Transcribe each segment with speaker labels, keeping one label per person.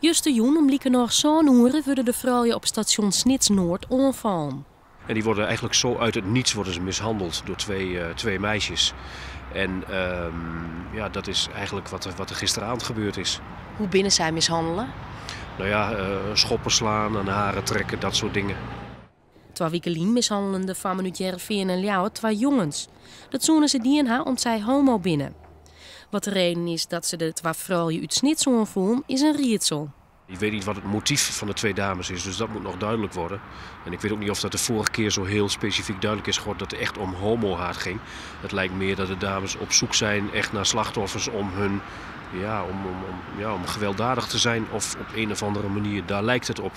Speaker 1: Juiste joen om lieke nog zo'n uren worden de vrouwen op station Snits Noord onvallen.
Speaker 2: En die worden eigenlijk zo uit het niets worden ze mishandeld door twee meisjes. En dat is eigenlijk wat er gisteravond gebeurd is.
Speaker 1: Hoe binnen zij mishandelen?
Speaker 2: Nou ja, schoppen slaan, aan de haren trekken, dat soort dingen.
Speaker 1: 2 weken geleden mishandelen de van uit Jereveen en Ljouwen 2 jongens. Dat zoenen ze die en haar om zij homo binnen. Wat de reden is dat ze de 2 vrouwen uit Snits voelen, is een rietsel.
Speaker 2: Ik weet niet wat het motief van de 2 dames is, dus dat moet nog duidelijk worden. En ik weet ook niet of dat de vorige keer zo heel specifiek duidelijk is geworden dat het echt om homohaat ging. Het lijkt meer dat de dames op zoek zijn echt naar slachtoffers om hun, om gewelddadig te zijn of op een of andere manier. Daar lijkt het op.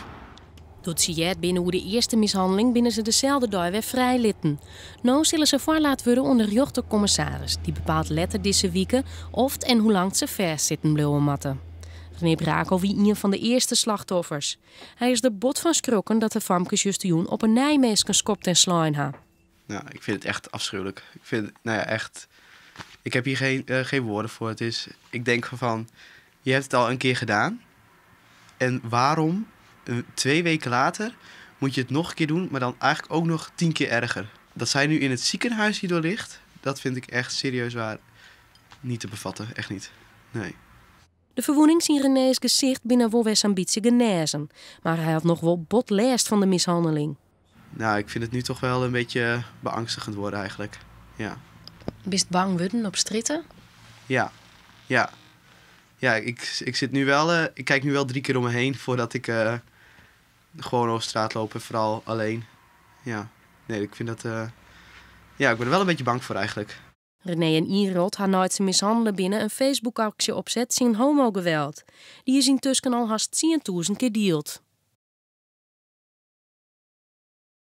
Speaker 1: Doet ze jet binnen hoe de eerste mishandeling binnen ze dezelfde dag weer vrijlitten. Nou zullen ze voorlaat worden onder rechtercommissaris. Die bepaalt letter deze weken of en hoe lang ze vers zitten blijven matten. René Brakel wie een van de eerste slachtoffers. Hij is de bot van schrokken dat de famkes juist op een Nijmeesken skopt en slaan ha.
Speaker 3: Nou, ik vind het echt afschuwelijk. Ik vind, echt. Ik heb hier geen woorden voor. Ik denk van, je hebt het al een keer gedaan. En waarom 2 weken later moet je het nog een keer doen, maar dan eigenlijk ook nog 10 keer erger. Dat zij nu in het ziekenhuis hierdoor ligt, dat vind ik echt serieus waar niet te bevatten. Echt niet. Nee.
Speaker 1: De verwoning zien René's gezicht binnen Wolwes ambitie genezen. Maar hij had nog wel botlast van de mishandeling.
Speaker 3: Nou, ik vind het nu toch wel een beetje beangstigend worden eigenlijk. Ja.
Speaker 1: Bist bang worden op stritten?
Speaker 3: Ja. Ja, ik zit nu wel, ik kijk nu wel 3 keer om me heen voordat ik gewoon over straat loop en vooral alleen. Ja, nee, ik vind dat, ik ben er wel een beetje bang voor eigenlijk.
Speaker 1: René en Irod haar nooit ze mishandelen binnen een Facebook-actie opzet zien homogeweld. Die is intussen al haast 10.000 keer deeld.